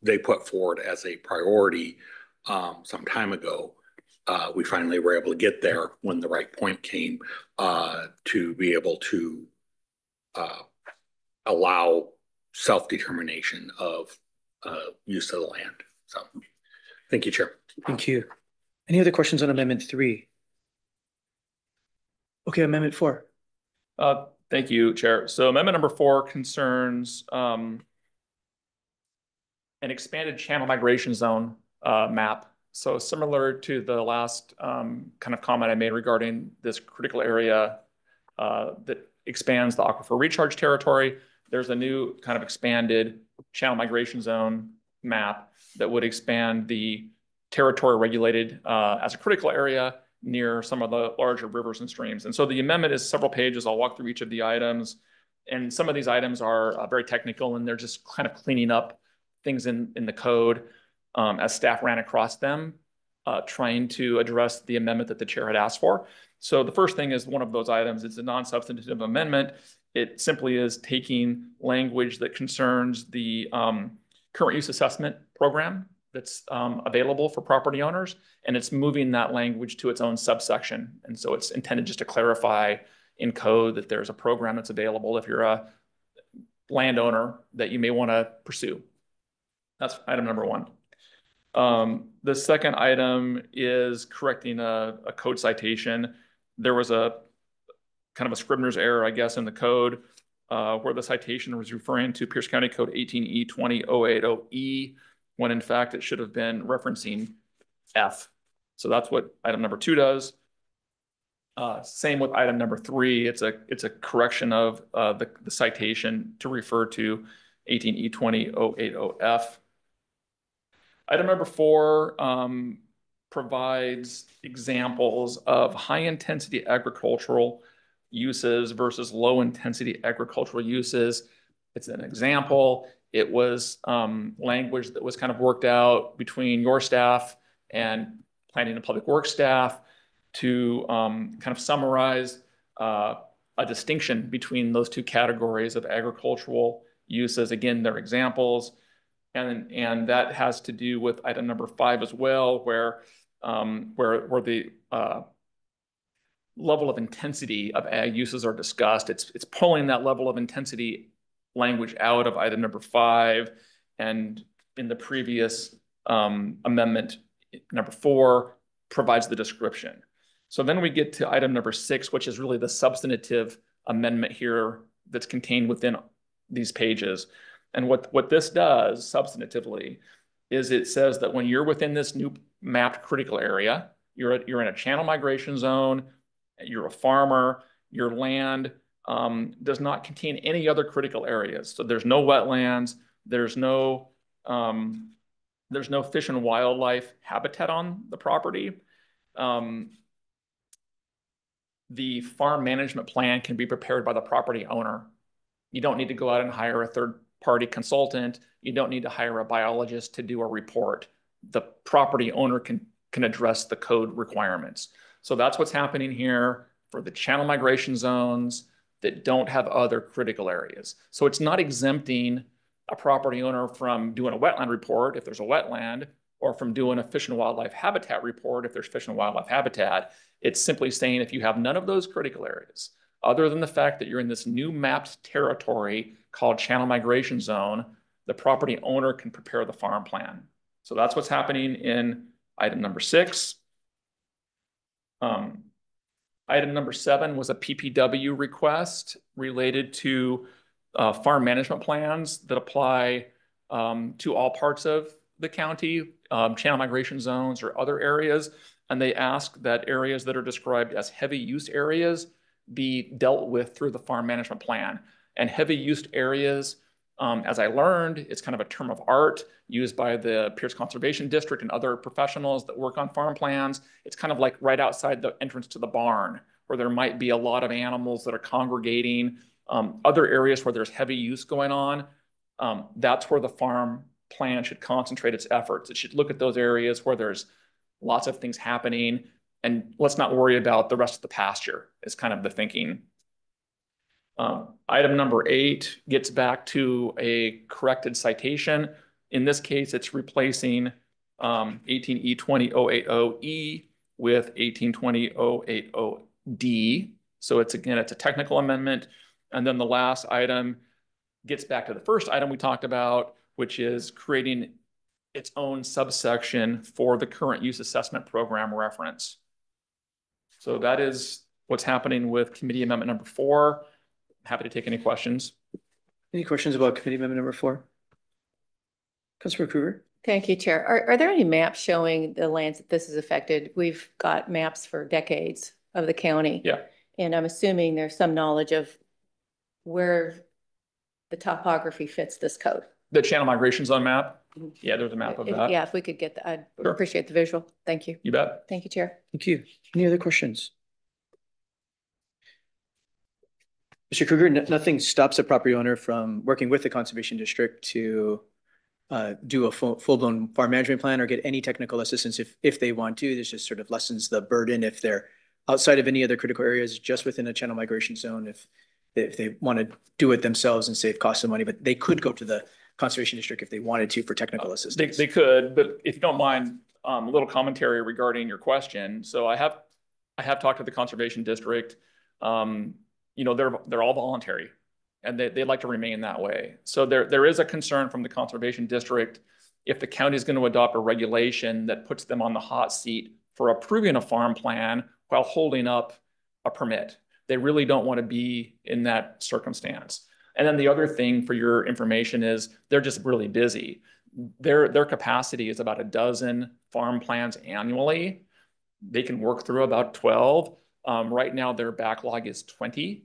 they put forward as a priority some time ago. We finally were able to get there when the right point came to be able to allow self-determination of use of the land. So thank you, Chair. Thank you. Any other questions on Amendment 3? Okay, Amendment 4. Thank you, Chair. So Amendment number 4 concerns an expanded channel migration zone map. So similar to the last kind of comment I made regarding this critical area that expands the aquifer recharge territory, there's a new kind of expanded channel migration zone map that would expand the territory regulated as a critical area near some of the larger rivers and streams. And so the amendment is several pages. I'll walk through each of the items. And some of these items are very technical, and they're just kind of cleaning up things in the code as staff ran across them, trying to address the amendment that the chair had asked for. So the first thing is one of those items. It's a non-substantive amendment. It simply is taking language that concerns the current use assessment program that's available for property owners, and it's moving that language to its own subsection. And so it's intended just to clarify in code that there's a program that's available if you're a landowner that you may want to pursue. That's item number 1. The second item is correcting a code citation. There was a kind of a Scribner's error, I guess, in the code where the citation was referring to Pierce County Code 18E 20080E, when in fact it should have been referencing F. So that's what item number 2 does. Same with item number 3. It's a correction of the citation to refer to 18E 20080F. Item number 4 provides examples of high-intensity agricultural uses versus low-intensity agricultural uses. It's an example. It was language that was kind of worked out between your staff and Planning and Public Works staff to kind of summarize a distinction between those two categories of agricultural uses. Again, they're examples. And that has to do with item number 5 as well, where the level of intensity of ag uses are discussed. It's pulling that level of intensity language out of item number 5, and in the previous amendment, number 4 provides the description. So then we get to item number 6, which is really the substantive amendment here that's contained within these pages. And what this does substantively is it says that when you're within this new mapped critical area, you're in a channel migration zone, you're a farmer, your land does not contain any other critical areas. So there's no wetlands, there's no fish and wildlife habitat on the property. The farm management plan can be prepared by the property owner. You don't need to go out and hire a third-party consultant. You don't need to hire a biologist to do a report. The property owner can address the code requirements. So that's what's happening here for the channel migration zones that don't have other critical areas. So it's not exempting a property owner from doing a wetland report if there's a wetland, or from doing a fish and wildlife habitat report if there's fish and wildlife habitat. It's simply saying if you have none of those critical areas, other than the fact that you're in this new mapped territory called channel migration zone, the property owner can prepare the farm plan. So that's what's happening in item number 6. Item number 7 was a PPW request related to farm management plans that apply to all parts of the county, channel migration zones or other areas. And they ask that areas that are described as heavy use areas be dealt with through the farm management plan. And heavy use areas, as I learned, it's kind of a term of art used by the Pierce Conservation District and other professionals that work on farm plans. It's kind of like right outside the entrance to the barn, where there might be a lot of animals that are congregating. Other areas where there's heavy use going on, that's where the farm plan should concentrate its efforts. It should look at those areas where there's lots of things happening, and let's not worry about the rest of the pasture, is kind of the thinking. Item number 8 gets back to a corrected citation. In this case, it's replacing 18 E20-080E with 1820-080D. So it's, again, it's a technical amendment. And then the last item gets back to the first item we talked about, which is creating its own subsection for the current use assessment program reference. So that is what's happening with committee amendment number 4. Happy to take any questions. Any questions about committee amendment number 4? Councilor Kruger? Thank you, Chair. Are there any maps showing the lands that this has affected? We've got maps for decades of the county. Yeah. And I'm assuming there's some knowledge of where the topography fits this code. The channel migration zone map? Yeah, there's a map of that. Yeah, if we could get that, I'd Sure. appreciate the visual. Thank you. You bet. Thank you, Chair. Thank you. Any other questions? Mr. Kruger, nothing stops a property owner from working with the Conservation District to do a full-blown farm management plan or get any technical assistance if they want to. This just sort of lessens the burden if they're outside of any other critical areas, just within a channel migration zone, if they want to do it themselves and save costs and money. But they could go to the Conservation District if they wanted to for technical assistance. They could, but if you don't mind, a little commentary regarding your question. So I have talked to the Conservation District. You know, they're all voluntary, and they'd like to remain that way. So there is a concern from the Conservation District if the county is going to adopt a regulation that puts them on the hot seat for approving a farm plan while holding up a permit. They really don't want to be in that circumstance. And then the other thing for your information is they're just really busy. Their capacity is about a dozen farm plans annually. They can work through about 12. Right now, their backlog is 20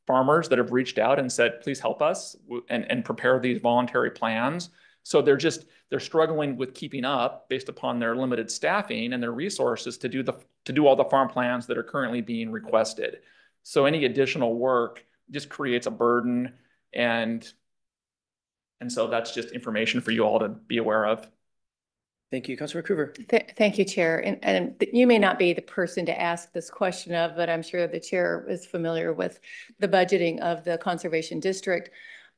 farmers that have reached out and said, please help us and prepare these voluntary plans. So they're struggling with keeping up based upon their limited staffing and their resources to do all the farm plans that are currently being requested. So any additional work just creates a burden, and so that's just information for you all to be aware of. Thank you, Councilor Kruger. Thank you, Chair. And you may not be the person to ask this question of, but I'm sure the Chair is familiar with the budgeting of the Conservation District.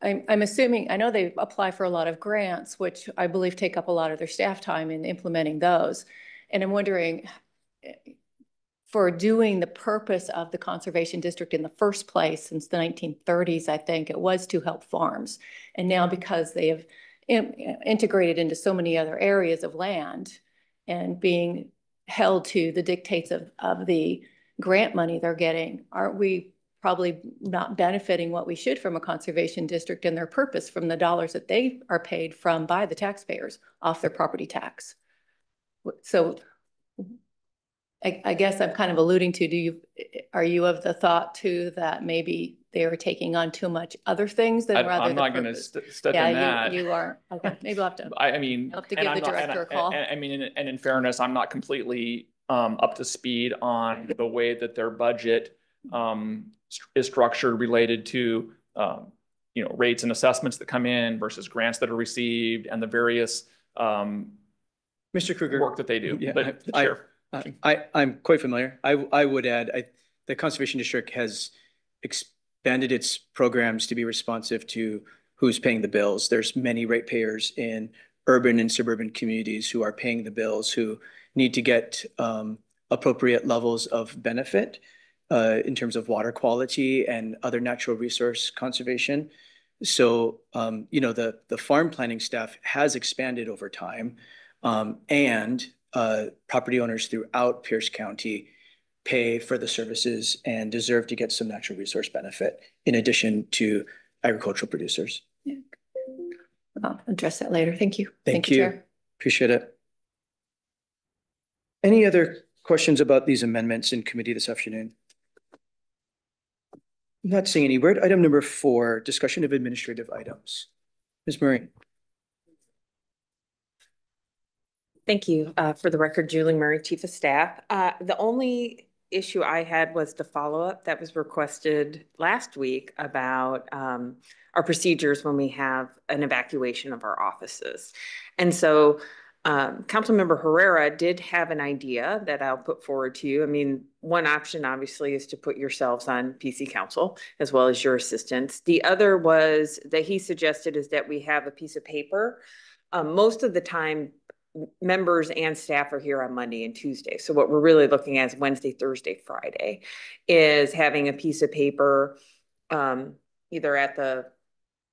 I'm assuming, I know they apply for a lot of grants, which I believe take up a lot of their staff time in implementing those. And I'm wondering, for doing the purpose of the Conservation District in the first place since the 1930s, I think it was to help farms. And now because they have integrated into so many other areas of land and being held to the dictates of the grant money they're getting, aren't we probably not benefiting what we should from a Conservation District and their purpose from the dollars that they are paid from by the taxpayers off their property tax? So I guess I'm kind of alluding to, are you of the thought too that maybe they are taking on too much other things than rather I'm not going to step in that. You are. Okay, maybe I'll have to. I mean, I'll have to give the director a call. I mean, and in fairness, I'm not completely up to speed on the way that their budget is structured related to, you know, rates and assessments that come in versus grants that are received and the various Mr. Kruger. work that they do. Yeah, But I- Chair. I'm quite familiar. I would add, the Conservation District has expanded its programs to be responsive to who's paying the bills. There's many ratepayers in urban and suburban communities who are paying the bills, who need to get appropriate levels of benefit in terms of water quality and other natural resource conservation. So, you know, the farm planning staff has expanded over time, and property owners throughout Pierce County pay for the services and deserve to get some natural resource benefit in addition to agricultural producers. Yeah. I'll address that later. Thank you. Thank you. Chair. Appreciate it. Any other questions about these amendments in committee this afternoon? Not seeing any word. Item number 4, discussion of administrative items. Ms. Murray. Thank you. For the record, Julie Murray, Chief of Staff. The only issue I had was the follow-up that was requested last week about our procedures when we have an evacuation of our offices. And so Councilmember Herrera did have an idea that I'll put forward to you. I mean, one option obviously is to put yourselves on PC Council as well as your assistants. The other was that he suggested is that we have a piece of paper. Most of the time, members and staff are here on Monday and Tuesday. So what we're really looking at is Wednesday, Thursday, Friday, is having a piece of paper either at the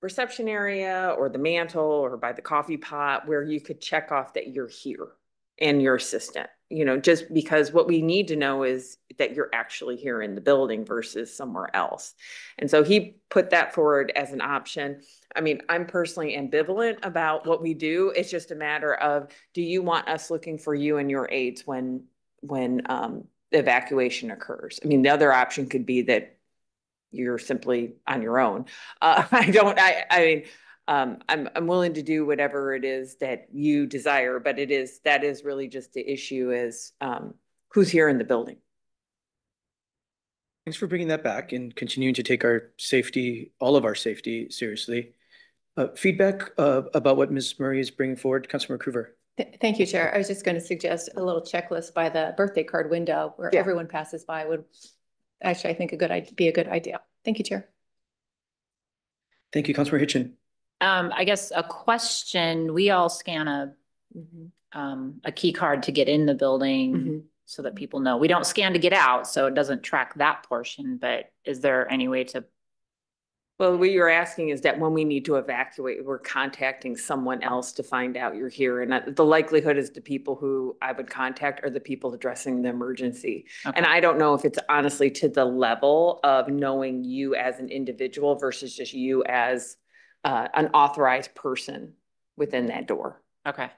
reception area or the mantle or by the coffee pot where you could check off that you're here and your assistant, you know, just because what we need to know is that you're actually here in the building versus somewhere else. And so he put that forward as an option. I mean, I'm personally ambivalent about what we do. It's just a matter of, do you want us looking for you and your aides when the evacuation occurs? I mean, the other option could be that you're simply on your own. I'm willing to do whatever it is that you desire, but that is really just the issue is who's here in the building. Thanks for bringing that back and continuing to take our safety, all of our safety, seriously. Feedback about what Ms. Murray is bringing forward, Councilmember Cruver. Thank you, Chair. I was just going to suggest a little checklist by the birthday card window where everyone passes by would actually, I think, be a good idea. Thank you, Chair. Thank you, Councilmember Hitchin. I guess a question, we all scan a key card to get in the building so that people know. We don't scan to get out, so it doesn't track that portion, but is there any way to? Well, what you're asking is that when we need to evacuate, we're contacting someone else to find out you're here. And the likelihood is the people who I would contact are the people addressing the emergency. Okay. And I don't know if it's honestly to the level of knowing you as an individual versus just you as an authorized person within that door. Okay.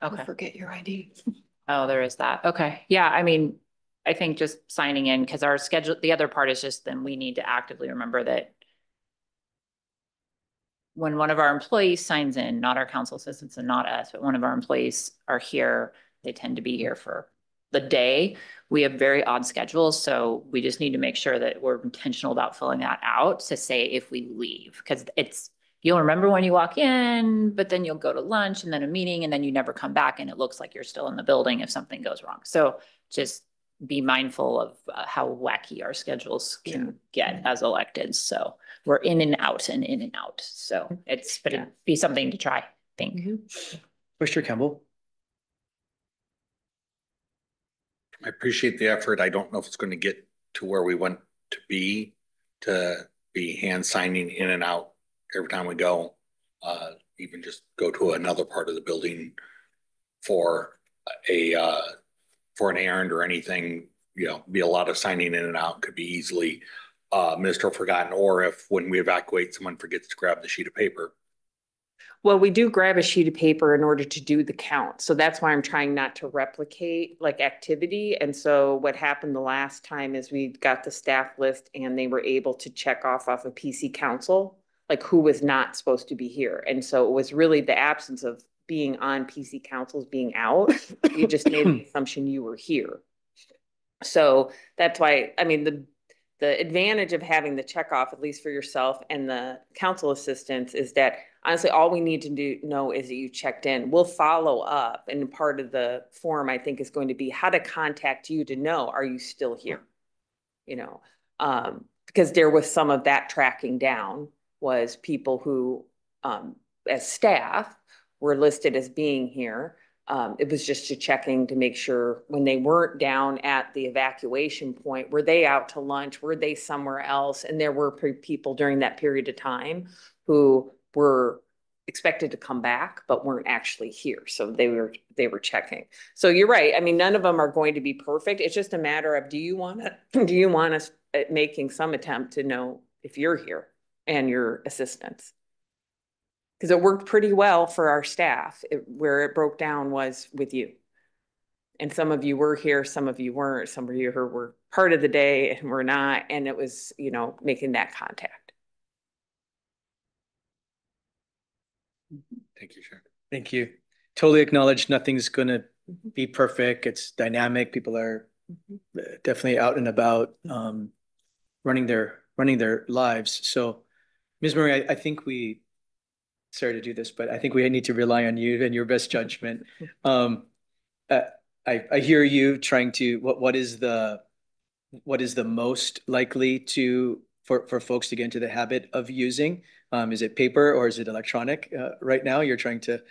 Okay. Don't forget your ID. Oh, there is that. Okay. Yeah. I mean, I think just signing in because our schedule, the other part is just then we need to actively remember that when one of our employees signs in, not our council assistants and not us, but one of our employees are here, they tend to be here for the day. We have very odd schedules. So we just need to make sure that we're intentional about filling that out to say if we leave, because you'll remember when you walk in, but then you'll go to lunch and then a meeting and then you never come back and it looks like you're still in the building if something goes wrong. So just be mindful of how wacky our schedules can get as electeds. So we're in and out and in and out. So it'd be something to try, I think. Vice Chair Campbell. I appreciate the effort. I don't know if it's going to get to where we want to be hand signing in and out every time we go, even just go to another part of the building for an errand or anything, you know, be a lot of signing in and out, could be easily missed or forgotten, or if when we evacuate, someone forgets to grab the sheet of paper. Well, we do grab a sheet of paper in order to do the count. So that's why I'm trying not to replicate like activity. And so what happened the last time is we got the staff list and they were able to check off of PC Council, like who was not supposed to be here. And so it was really the absence of being on PC Council's being out. You just made the assumption you were here. So that's why, I mean, the advantage of having the check off, at least for yourself and the council assistants, is that honestly, all we need to know is that you checked in. We'll follow up. And part of the form, I think, is going to be how to contact you to know, are you still here? You know, because there was some of that tracking down was people who, as staff, were listed as being here. It was just checking to make sure when they weren't down at the evacuation point, were they out to lunch? Were they somewhere else? And there were people during that period of time who were expected to come back, but weren't actually here. So they were checking. So you're right. I mean, none of them are going to be perfect. It's just a matter of, do you want us making some attempt to know if you're here and your assistants? Because it worked pretty well for our staff. Where it broke down was with you. And some of you were here, some of you weren't, some of you were part of the day and were not. And it was, you know, making that contact. Thank you, Sharon. Thank you. Totally acknowledge nothing's going to be perfect. It's dynamic. People are definitely out and about, running their lives. So, Ms. Murray, I think sorry to do this, but I think we need to rely on you and your best judgment. I hear you trying to, what is the most likely for folks to get into the habit of using? Is it paper or is it electronic? Right now, you're trying to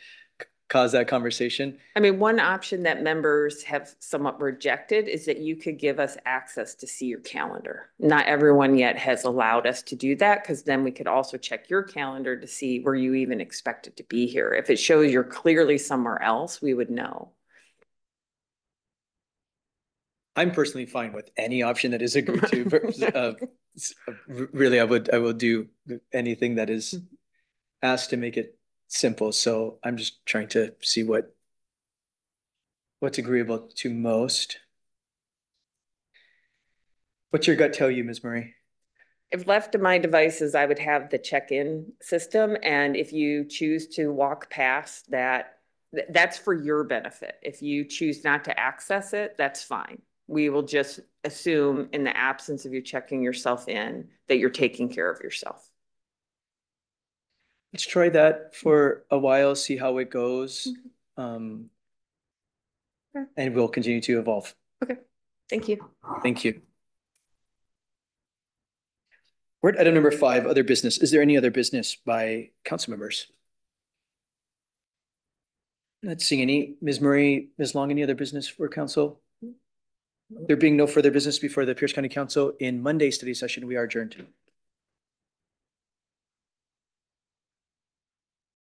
cause that conversation. I mean, one option that members have somewhat rejected is that you could give us access to see your calendar. Not everyone yet has allowed us to do that, because then we could also check your calendar to see were you even expected to be here. If it shows you're clearly somewhere else, we would know. I'm personally fine with any option that is agreed to. Really, I will do anything that is asked to make it simple. So I'm just trying to see what's agreeable to most. What's your gut tell you, Ms. Murray? If left to my devices, I would have the check-in system. And if you choose to walk past that, that's for your benefit. If you choose not to access it, that's fine. We will just assume in the absence of you checking yourself in that you're taking care of yourself. Let's try that for a while, see how it goes. And we'll continue to evolve. Okay, thank you. Thank you. We're at item number 5, other business. Is there any other business by council members? Not seeing any. Ms. Murray, Ms. Long, any other business for council? There being no further business before the Pierce County Council in Monday study session, we are adjourned.